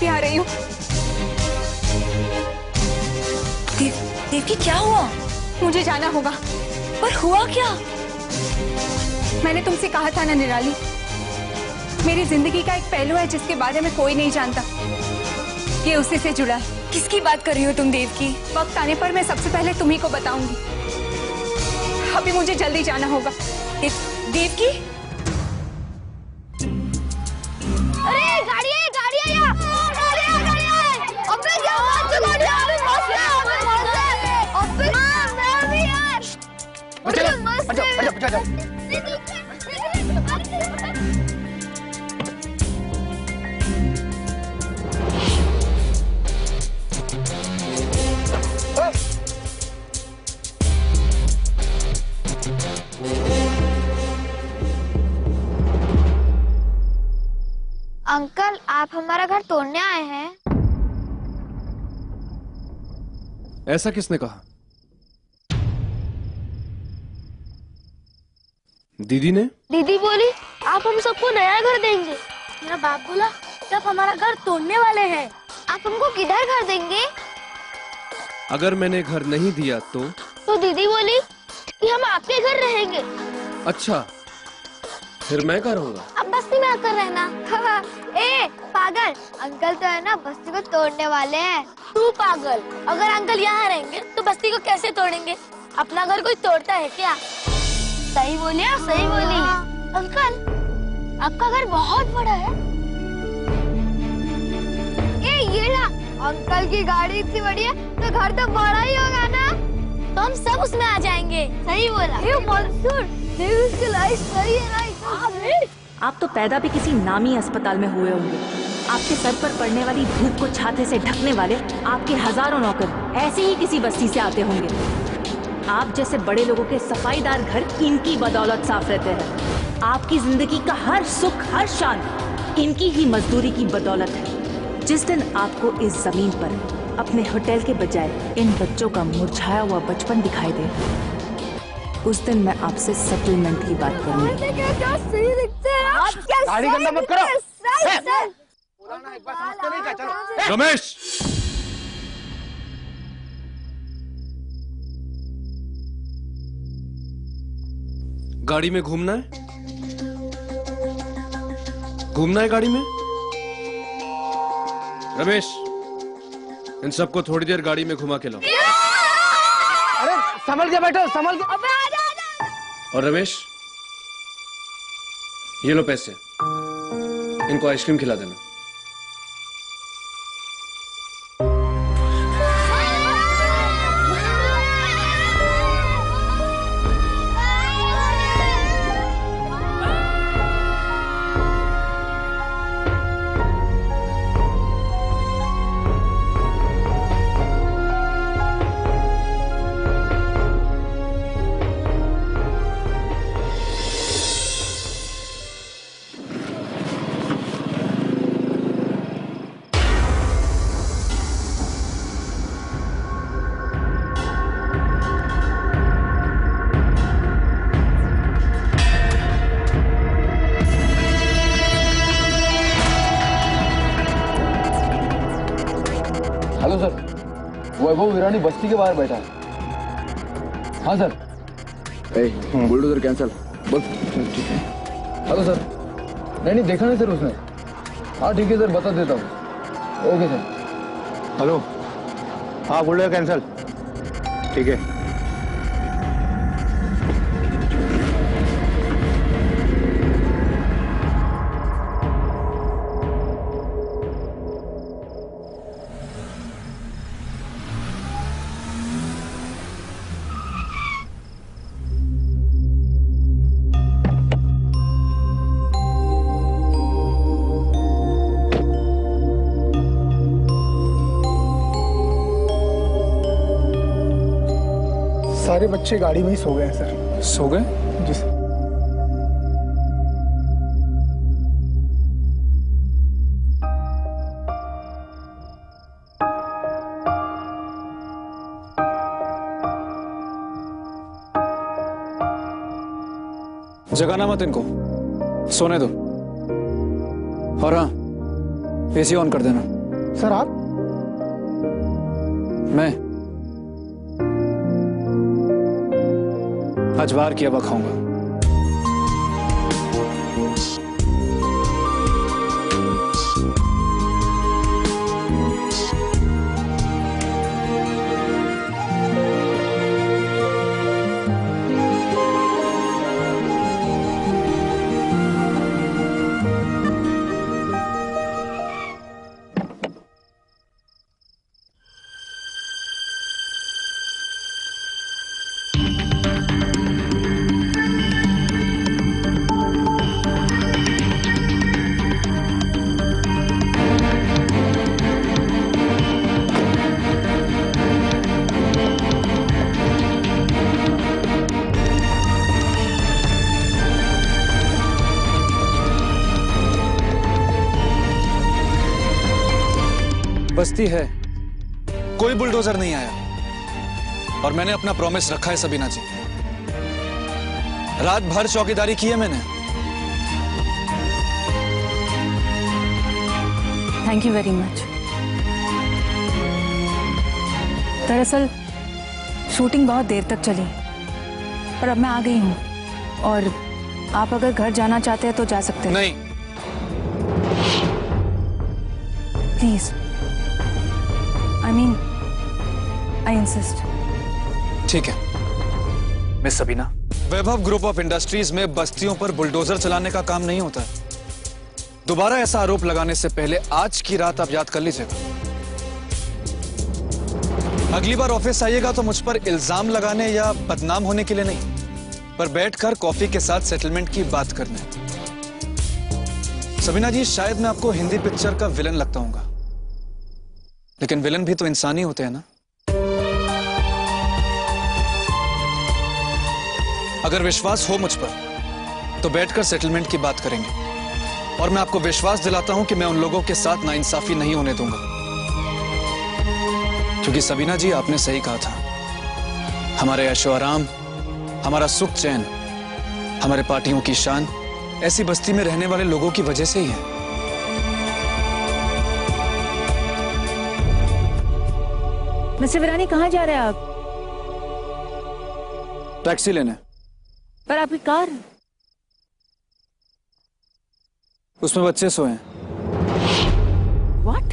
भी आ रही हूँ। देवकी क्या हुआ? मुझे जाना होगा। पर हुआ क्या? मैंने तुमसे कहा था ना निराली, मेरी जिंदगी का एक पहलू है जिसके बारे में कोई नहीं जानता, ये उसी से जुड़ा है। किसकी बात कर रही हो तुम देवकी? वक्त आने पर मैं सबसे पहले तुम्ही को बताऊंगी। अभी मुझे जल्दी जाना होगा। देवकी? अरे गाड़ी है यहाँ। गाड़ी है। अबे क्या बात है, गाड़ी अबे मस्त है। अबे मैं भी यार। बचा। अंकल, आप हमारा घर तोड़ने आए हैं? ऐसा किसने कहा? दीदी ने? दीदी बोली आप हम सबको नया घर देंगे। मेरा बाप बोला आप हमारा घर तोड़ने वाले हैं। आप हमको किधर घर देंगे? अगर मैंने घर नहीं दिया तो दीदी बोली कि हम आपके घर रहेंगे। अच्छा, फिर मैं क्या रहूंगा? अब बस्ती में आकर रहना। ए पागल, अंकल तो है ना बस्ती को तोड़ने वाले हैं। तू पागल, अगर अंकल यहाँ रहेंगे तो बस्ती को कैसे तोड़ेंगे? अपना घर कोई तोड़ता है क्या? सही बोली। अंकल, आपका घर बहुत बड़ा है। ये ना, अंकल की गाड़ी इतनी बड़ी है तो घर तो बड़ा ही होगा ना। तो हम सब उसमें आ जाएंगे। सही बोला। सही है ना। आप तो पैदा भी किसी नामी अस्पताल में हुए होंगे। आपके सर पर पड़ने वाली धूप को छाते से ढकने वाले आपके हजारों नौकर ऐसे ही किसी बस्ती से आते होंगे। आप जैसे बड़े लोगों के सफाईदार घर इनकी बदौलत साफ रहते हैं। आपकी जिंदगी का हर सुख हर शान इनकी ही मजदूरी की बदौलत है। जिस दिन आपको इस जमीन पर अपने होटल के बजाय इन बच्चों का मुरझाया हुआ बचपन दिखाई दे, उस दिन मैं आपसे सेटलमेंट की बात करूंगी। गाड़ी गंदा मत करो। रमेश, गाड़ी में घूमना है? घूमना है गाड़ी में? रमेश, इन सबको थोड़ी देर गाड़ी में घुमा के लाओ। अरे संभल के बैठो, संभल के। अबे आजा। और रमेश, ये लो पैसे, इनको आइसक्रीम खिला देना। हेलो सर, वैभव वीरानी बस्ती के बाहर बैठा है। हाँ सर। Bulldozer cancel. बोल। ठीक है। Hello sir. नहीं देखा नहीं सर उसने। हाँ ठीक है सर, बता देता हूँ। Okay sir. हेलो। हाँ बुलडोजर कैंसल। ठीक है। सारे बच्चे गाड़ी में ही सो गए हैं सर। सो गए? जी सर। जगाना मत इनको, सोने दो। और हाँ, एसी ऑन कर देना। सर आप मैं आज बाहर की हवा खाऊंगा। बस्ती है, कोई बुलडोजर नहीं आया और मैंने अपना प्रॉमिस रखा है सबीना जी। रात भर चौकीदारी की है मैंने। Thank you very much. दरअसल शूटिंग बहुत देर तक चली, पर अब मैं आ गई हूँ और आप अगर घर जाना चाहते हैं तो जा सकते हैं। नहीं, please, I mean, I insist. ठीक है miss Sabina. Vaibhav group of industries में बस्तियों पर बुलडोजर चलाने का काम नहीं होता। दोबारा ऐसा आरोप लगाने से पहले आज की रात आप याद कर लीजिएगा। अगली बार ऑफिस आइएगा तो मुझ पर इल्जाम लगाने या बदनाम होने के लिए नहीं, पर बैठकर कॉफी के साथ सेटलमेंट की बात करने। सबीना जी, शायद मैं आपको हिंदी पिक्चर का विलन लगता हूँगा, लेकिन विलन भी तो इंसान ही होते हैं ना। अगर विश्वास हो मुझ पर तो बैठकर सेटलमेंट की बात करेंगे, और मैं आपको विश्वास दिलाता हूं कि मैं उन लोगों के साथ नाइंसाफी नहीं होने दूंगा। क्योंकि सबीना जी, आपने सही कहा था, हमारे ऐशो आराम, हमारा सुख चैन, हमारे पार्टियों की शान ऐसी बस्ती में रहने वाले लोगों की वजह से ही है। मिस्टर विरानी, कहाँ जा रहे हैं आप? टैक्सी लेने। पर आपकी कार? उसमें बच्चे सोए हैं। What?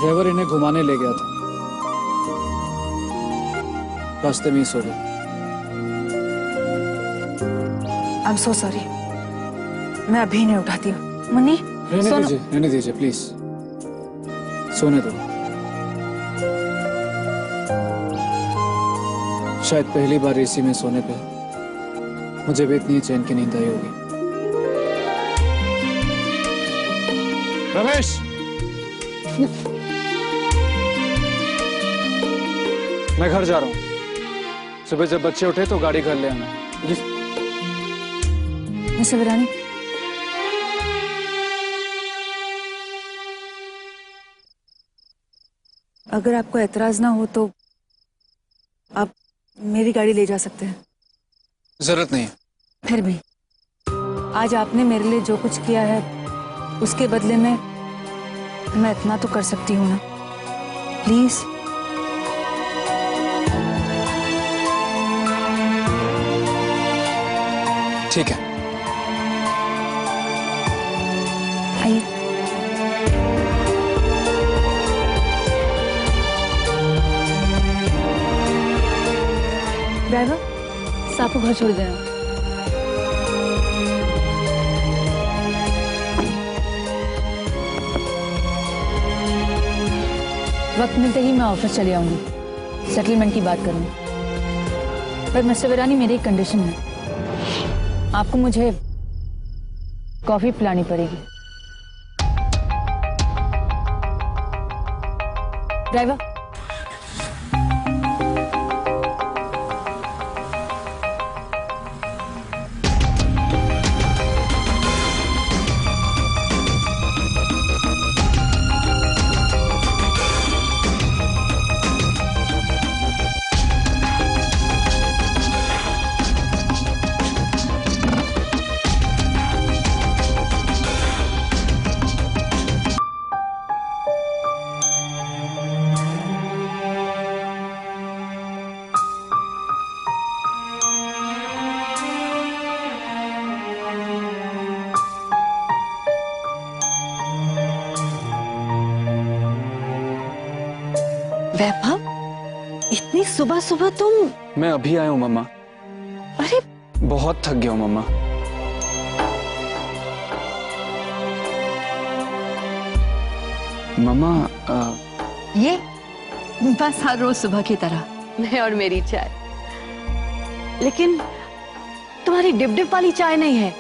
ड्राइवर इन्हें घुमाने ले गया था, रास्ते में ही सो गए। I'm so sorry. मैं अभी नहीं उठाती हूँ। मुन्नी, रहने दीजिए प्लीज, सोने दो। शायद पहली बार एसी में सोने पे मुझे भी इतनी चैन की नींद आई होगी। रमेश, मैं घर जा रहा हूँ। सुबह जब बच्चे उठे तो गाड़ी घर ले आना। मिस्टर विरानी, अगर आपको एतराज ना हो तो आप मेरी गाड़ी ले जा सकते हैं। जरूरत नहीं है। फिर भी आज आपने मेरे लिए जो कुछ किया है उसके बदले में मैं इतना तो कर सकती हूँ ना, प्लीज। ठीक है, आइए। ड्राइवर, साहब को घर छोड़ देना। वक्त मिलते ही मैं ऑफिस चली आऊंगी, सेटलमेंट की बात करूंगी। पर मिस्टर विरानी, मेरी एक कंडीशन है, आपको मुझे कॉफी पिलानी पड़ेगी। ड्राइवर, वैभव, इतनी सुबह सुबह तुम? मैं अभी आया हूँ मम्मा। अरे बहुत थक गया हूँ मम्मा। मम्मा ये बस हर रोज सुबह की तरह मैं और मेरी चाय। लेकिन तुम्हारी डिप डिप वाली चाय नहीं है,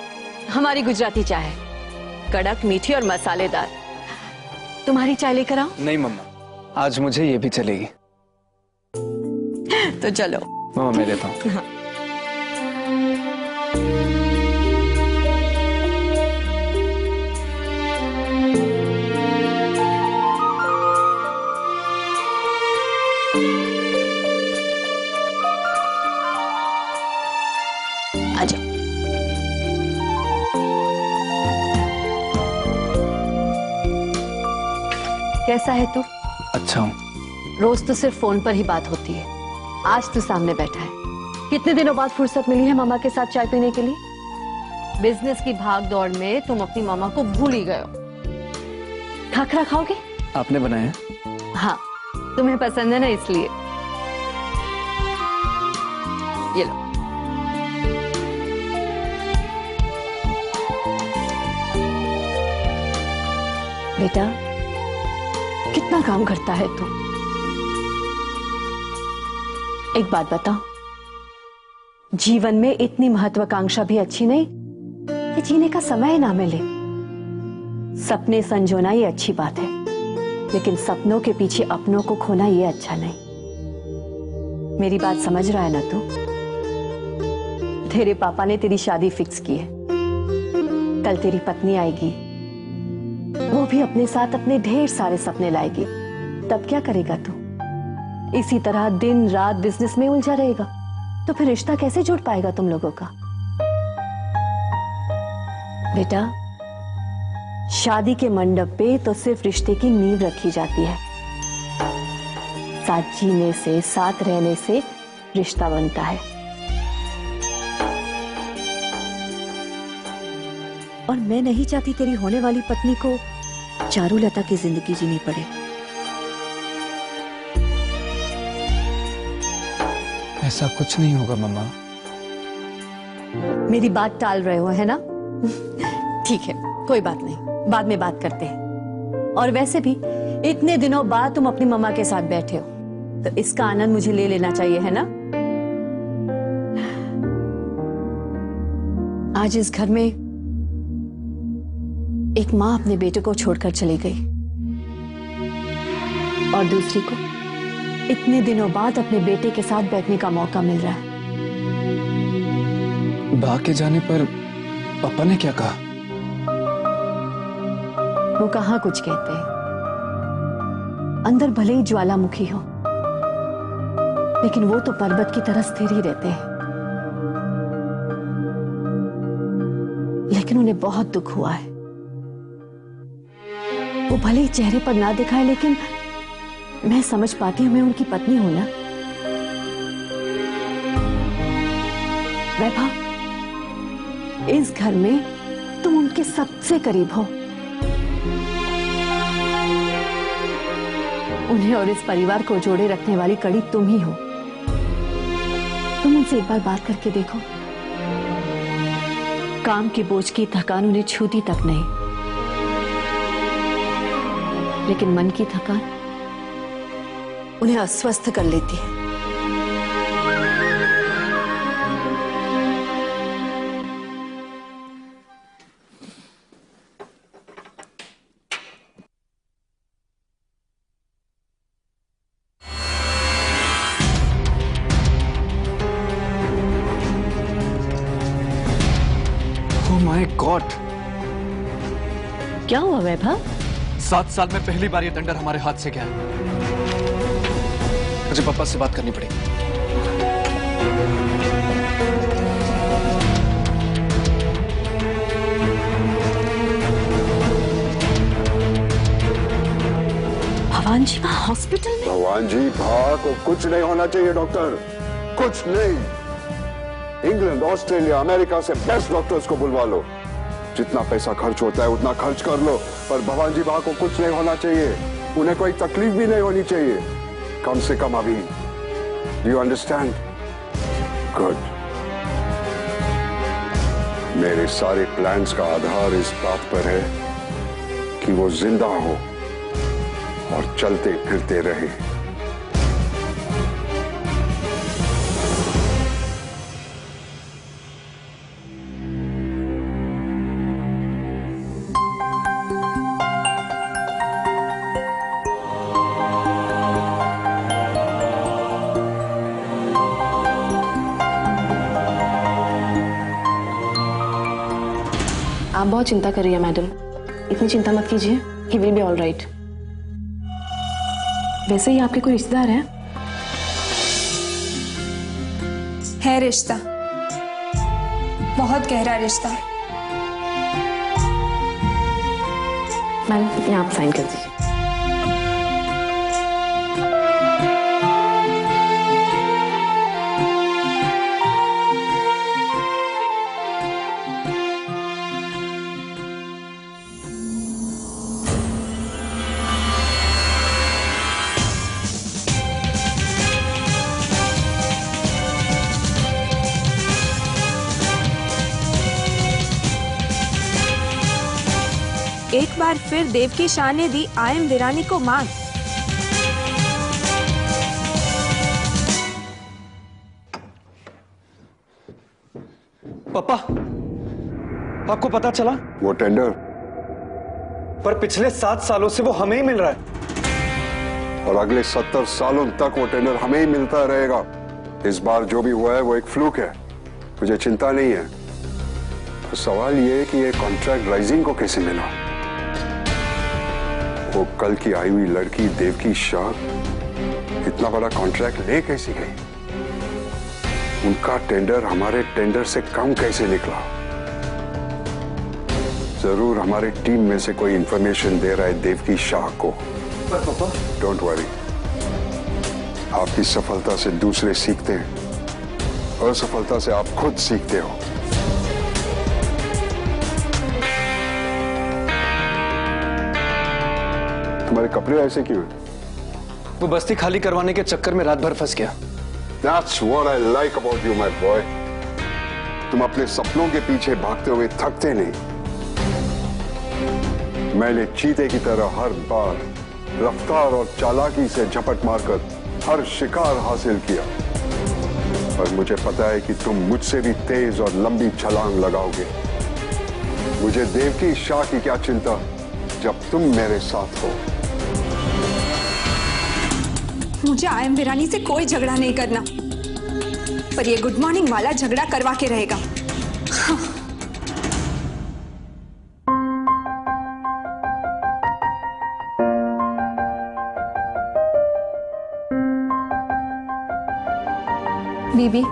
हमारी गुजराती चाय है, कड़क, मीठी और मसालेदार। तुम्हारी चाय लेकर आओ। नहीं मम्मा, आज मुझे ये भी चलेगी। तो चलो मम्मा, मैं लेता हूँ। हाँ। आजा। कैसा है तू? अच्छा हूँ। रोज तो सिर्फ फोन पर ही बात होती है, आज तू सामने बैठा है। कितने दिनों बाद फुर्सत मिली है मामा के साथ चाय पीने के लिए? बिजनेस की भाग दौड़ में तुम अपनी मामा को भूल ही गए हो। खाखरा खाओगे? आपने बनाया है? हाँ, तुम्हें पसंद है ना, इसलिए। ये लो। बेटा, कितना काम करता है तू? एक बात बताओ, जीवन में इतनी महत्वाकांक्षा भी अच्छी नहीं कि जीने का समय ना मिले। सपने संजोना ये अच्छी बात है, लेकिन सपनों के पीछे अपनों को खोना ये अच्छा नहीं। मेरी बात समझ रहा है ना तू? तेरे पापा ने तेरी शादी फिक्स की है। कल तेरी पत्नी आएगी, वो भी अपने साथ अपने ढेर सारे सपने लाएगी। तब क्या करेगा तू? इसी तरह दिन रात बिजनेस में उलझा रहेगा, तो फिर रिश्ता कैसे जुड़ पाएगा तुम लोगों का? बेटा, शादी के मंडप पे तो सिर्फ रिश्ते की नींव रखी जाती है। साथ जीने से, साथ रहने से रिश्ता बनता है। और मैं नहीं चाहती तेरी होने वाली पत्नी को चारुलता की जिंदगी जीनी पड़े। ऐसा कुछ नहीं होगा मम्मा। मेरी बात टाल रहे हो, है ना? ठीक है, कोई बात नहीं, बाद में बात करते हैं। और वैसे भी इतने दिनों बाद तुम अपनी मम्मा के साथ बैठे हो, तो इसका आनंद मुझे ले लेना चाहिए, है ना? आज इस घर में एक माँ अपने बेटे को छोड़कर चली गई, और दूसरी को इतने दिनों बाद अपने बेटे के साथ बैठने का मौका मिल रहा है। बा के जाने पर पापा ने क्या कहा? वो कहाँ कुछ कहते हैं, अंदर भले ही ज्वालामुखी हो, लेकिन वो तो पर्वत की तरह स्थिर ही रहते हैं। लेकिन उन्हें बहुत दुख हुआ है। वो भले ही चेहरे पर ना दिखाए, लेकिन मैं समझ पाती हूं, मैं उनकी पत्नी हूं ना। वैभव, इस घर में तुम उनके सबसे करीब हो। उन्हें और इस परिवार को जोड़े रखने वाली कड़ी तुम ही हो। तुम उनसे एक बार बात करके देखो। काम के बोझ की थकान उन्हें छूती तक नहीं, लेकिन मन की थकान उन्हें अस्वस्थ कर लेती है। Oh my God! क्या हुआ वैभव? 7 साल में पहली बार ये टेंडर हमारे हाथ से गया। मुझे पापा से बात करनी पड़ी। भवान जी वहाँ हॉस्पिटल में? भवान जी भा को कुछ नहीं होना चाहिए डॉक्टर, कुछ नहीं। इंग्लैंड, ऑस्ट्रेलिया, अमेरिका से बेस्ट डॉक्टर्स को बुलवा लो। जितना पैसा खर्च होता है उतना खर्च कर लो, पर भवान जी भा को कुछ नहीं होना चाहिए। उन्हें कोई तकलीफ भी नहीं होनी चाहिए। कम से कम अभी। Do you understand? गुड। मेरे सारे प्लान्स का आधार इस बात पर है कि वो जिंदा हो और चलते फिरते रहे। आप बहुत चिंता कर रही है मैडम, इतनी चिंता मत कीजिए, he will be all right. वैसे ही आपके कोई रिश्तेदार हैं? है रिश्ता, बहुत गहरा रिश्ता। मैडम यहाँ आप साइन कर दीजिए। एक बार फिर देवकी शाह ने दी आयम वीरानी को मात। पापा, आपको पता चला? वो टेंडर? पर पिछले 7 सालों से वो हमें ही मिल रहा है और अगले 70 सालों तक वो टेंडर हमें ही मिलता रहेगा। इस बार जो भी हुआ है वो एक फ्लूक है, मुझे चिंता नहीं है। तो सवाल ये है कि ये कॉन्ट्रैक्ट राइजिंग को कैसे मिला? वो कल की आई हुई लड़की देवकी शाह इतना बड़ा कॉन्ट्रैक्ट ले कैसे गई? उनका टेंडर हमारे टेंडर से कम कैसे निकला? जरूर हमारे टीम में से कोई इंफॉर्मेशन दे रहा है देवकी शाह को। डोंट वरी, आपकी सफलता से दूसरे सीखते हैं, असफलता से आप खुद सीखते हो। तुम्हारे कपड़े ऐसे क्यों हैं? वो बस्ती खाली करवाने के चक्कर में रात भर फंस गया। That's what I like about you, my boy. तुम अपने सपनों के पीछे भागते हुए थकते नहीं। मैंने चीते की तरह हर बार रफ्तार और चालाकी से झपट मारकर हर शिकार हासिल किया, पर मुझे पता है कि तुम मुझसे भी तेज और लंबी छलांग लगाओगे। मुझे देवकी शाह की क्या चिंता जब तुम मेरे साथ हो। मुझे आयम वीरानी से कोई झगड़ा नहीं करना, पर ये गुड मॉर्निंग वाला झगड़ा करवा के रहेगा। बीबी,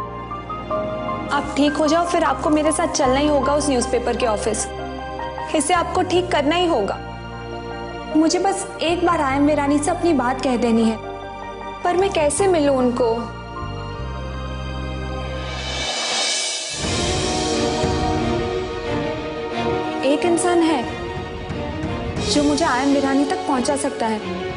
आप ठीक हो जाओ, फिर आपको मेरे साथ चलना ही होगा उस न्यूज़पेपर के ऑफिस। इसे आपको ठीक करना ही होगा। मुझे बस एक बार आयम वीरानी से अपनी बात कह देनी है, पर मैं कैसे मिलूं उनको? एक इंसान है जो मुझे आयम वीरानी तक पहुंचा सकता है।